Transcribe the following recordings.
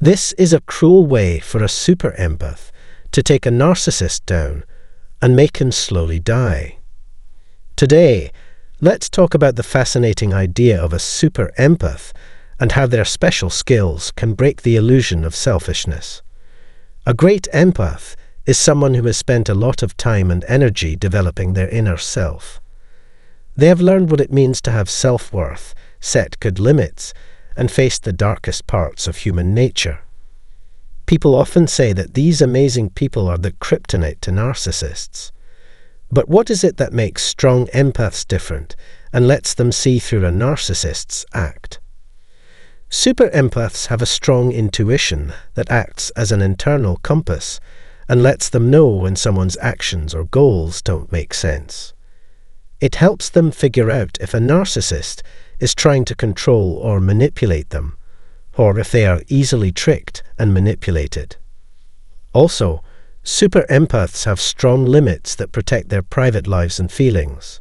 This is a cruel way for a super empath to take a narcissist down and make him slowly die. Today, let's talk about the fascinating idea of a super empath and how their special skills can break the illusion of selfishness. A great empath is someone who has spent a lot of time and energy developing their inner self. They have learned what it means to have self-worth, set good limits, and face the darkest parts of human nature. People often say that these amazing people are the kryptonite to narcissists. But what is it that makes strong empaths different and lets them see through a narcissist's act? Super empaths have a strong intuition that acts as an internal compass and lets them know when someone's actions or goals don't make sense. It helps them figure out if a narcissist is trying to control or manipulate them, or if they are easily tricked and manipulated. Also, super empaths have strong limits that protect their private lives and feelings.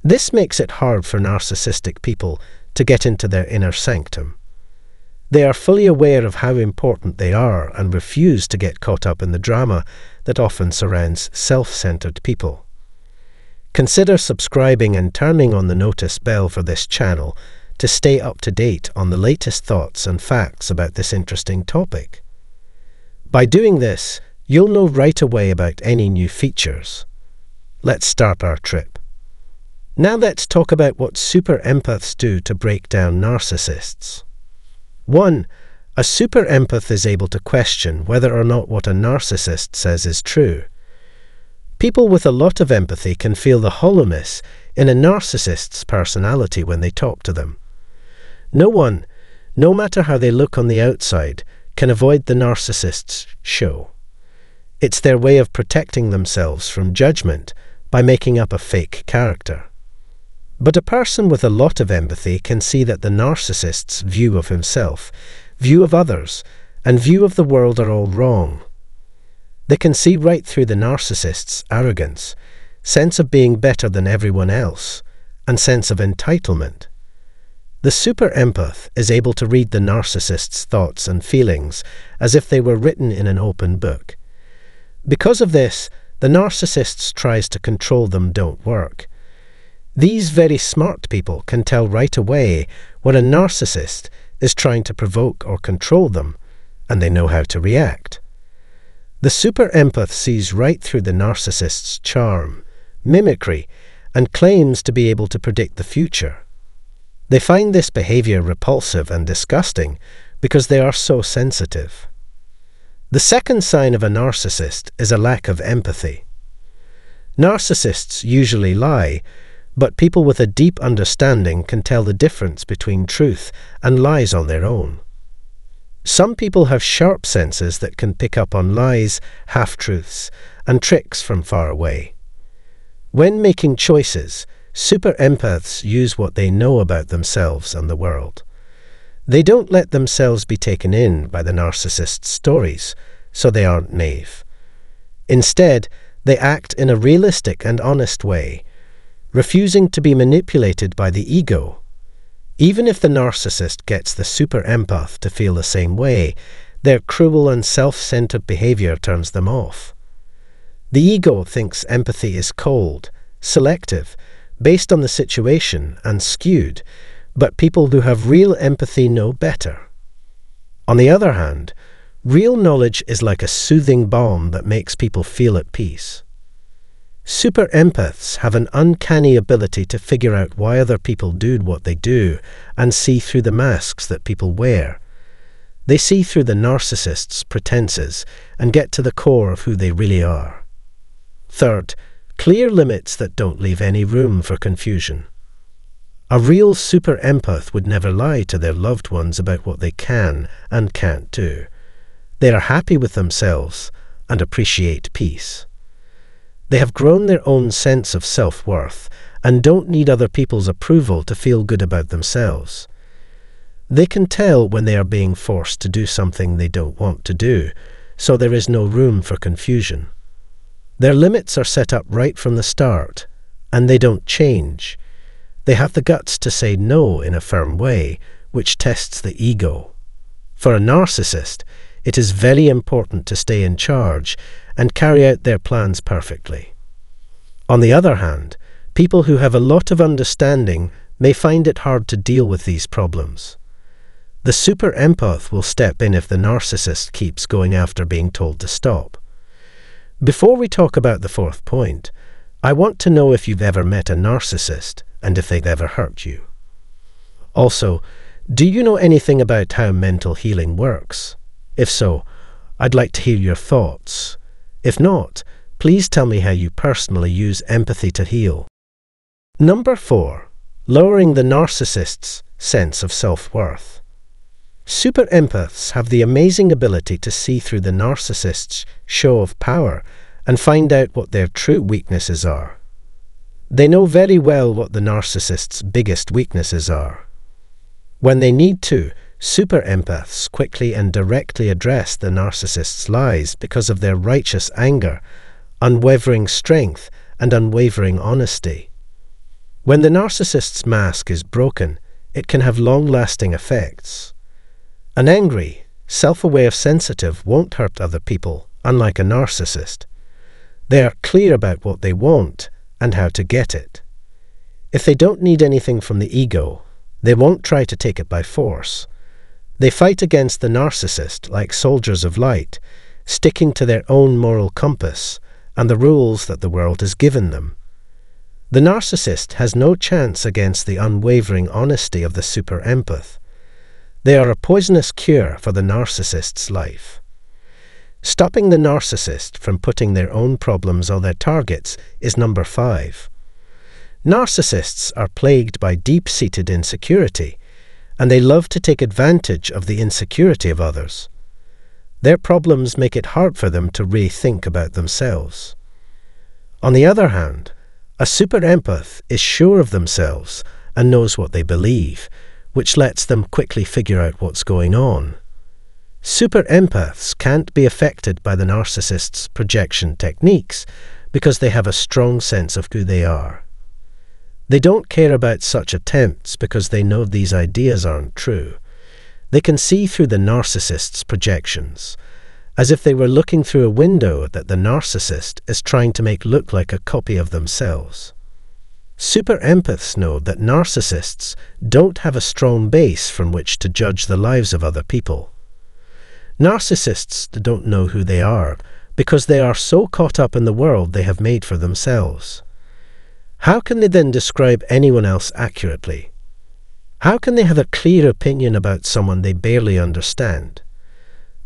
This makes it hard for narcissistic people to get into their inner sanctum. They are fully aware of how important they are and refuse to get caught up in the drama that often surrounds self-centered people. Consider subscribing and turning on the notice bell for this channel to stay up to date on the latest thoughts and facts about this interesting topic. By doing this, you'll know right away about any new features. Let's start our trip. Now let's talk about what super empaths do to break down narcissists. 1. A super empath is able to question whether or not what a narcissist says is true. People with a lot of empathy can feel the hollowness in a narcissist's personality when they talk to them. No one, no matter how they look on the outside, can avoid the narcissist's show. It's their way of protecting themselves from judgment by making up a fake character. But a person with a lot of empathy can see that the narcissist's view of himself, view of others, and view of the world are all wrong. They can see right through the narcissist's arrogance, sense of being better than everyone else, and sense of entitlement. The super empath is able to read the narcissist's thoughts and feelings as if they were written in an open book. Because of this, the narcissist's tries to control them don't work. These very smart people can tell right away when a narcissist is trying to provoke or control them, and they know how to react. The super empath sees right through the narcissist's charm, mimicry, and claims to be able to predict the future. They find this behavior repulsive and disgusting because they are so sensitive. The second sign of a narcissist is a lack of empathy. Narcissists usually lie, but people with a deep understanding can tell the difference between truth and lies on their own. Some people have sharp senses that can pick up on lies, half-truths, and tricks from far away. When making choices, super empaths use what they know about themselves and the world. They don't let themselves be taken in by the narcissist's stories, so they aren't naive. Instead, they act in a realistic and honest way, refusing to be manipulated by the ego. Even if the narcissist gets the super empath to feel the same way, their cruel and self-centered behavior turns them off. The ego thinks empathy is cold, selective, based on the situation and skewed, but people who have real empathy know better. On the other hand, real knowledge is like a soothing balm that makes people feel at peace. Super empaths have an uncanny ability to figure out why other people do what they do and see through the masks that people wear. They see through the narcissist's pretenses and get to the core of who they really are. Third, clear limits that don't leave any room for confusion. A real super empath would never lie to their loved ones about what they can and can't do. They are happy with themselves and appreciate peace. They have grown their own sense of self-worth and don't need other people's approval to feel good about themselves. They can tell when they are being forced to do something they don't want to do, so there is no room for confusion. Their limits are set up right from the start, and they don't change. They have the guts to say no in a firm way, which tests the ego. For a narcissist, it is very important to stay in charge and carry out their plans perfectly. On the other hand, people who have a lot of understanding may find it hard to deal with these problems. The super empath will step in if the narcissist keeps going after being told to stop. Before we talk about the fourth point, I want to know if you've ever met a narcissist and if they've ever hurt you. Also, do you know anything about how mental healing works? If so, I'd like to hear your thoughts. If not, please tell me how you personally use empathy to heal. Number 4. Lowering the narcissist's sense of self-worth. Super empaths have the amazing ability to see through the narcissist's show of power and find out what their true weaknesses are. They know very well what the narcissist's biggest weaknesses are. When they need to, super empaths quickly and directly address the narcissist's lies because of their righteous anger, unwavering strength, and unwavering honesty. When the narcissist's mask is broken, it can have long-lasting effects. An angry, self-aware sensitive won't hurt other people, unlike a narcissist. They are clear about what they want and how to get it. If they don't need anything from the ego, they won't try to take it by force. They fight against the narcissist like soldiers of light, sticking to their own moral compass and the rules that the world has given them. The narcissist has no chance against the unwavering honesty of the super empath. They are a poisonous cure for the narcissist's life. Stopping the narcissist from putting their own problems on their targets is number 5. Narcissists are plagued by deep-seated insecurity, and they love to take advantage of the insecurity of others. Their problems make it hard for them to rethink about themselves. On the other hand, a super empath is sure of themselves and knows what they believe, which lets them quickly figure out what's going on. Super empaths can't be affected by the narcissist's projection techniques because they have a strong sense of who they are. They don't care about such attempts because they know these ideas aren't true. They can see through the narcissist's projections, as if they were looking through a window that the narcissist is trying to make look like a copy of themselves. Super empaths know that narcissists don't have a strong base from which to judge the lives of other people. Narcissists don't know who they are because they are so caught up in the world they have made for themselves. How can they then describe anyone else accurately? How can they have a clear opinion about someone they barely understand?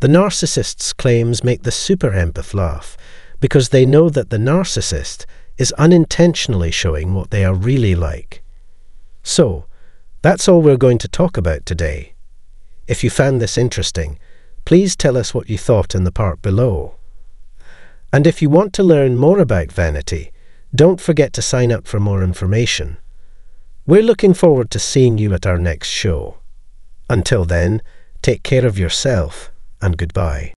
The narcissist's claims make the super empath laugh because they know that the narcissist is unintentionally showing what they are really like. So, that's all we're going to talk about today. If you found this interesting, please tell us what you thought in the part below. And if you want to learn more about vanity, don't forget to sign up for more information. We're looking forward to seeing you at our next show. Until then, take care of yourself and goodbye.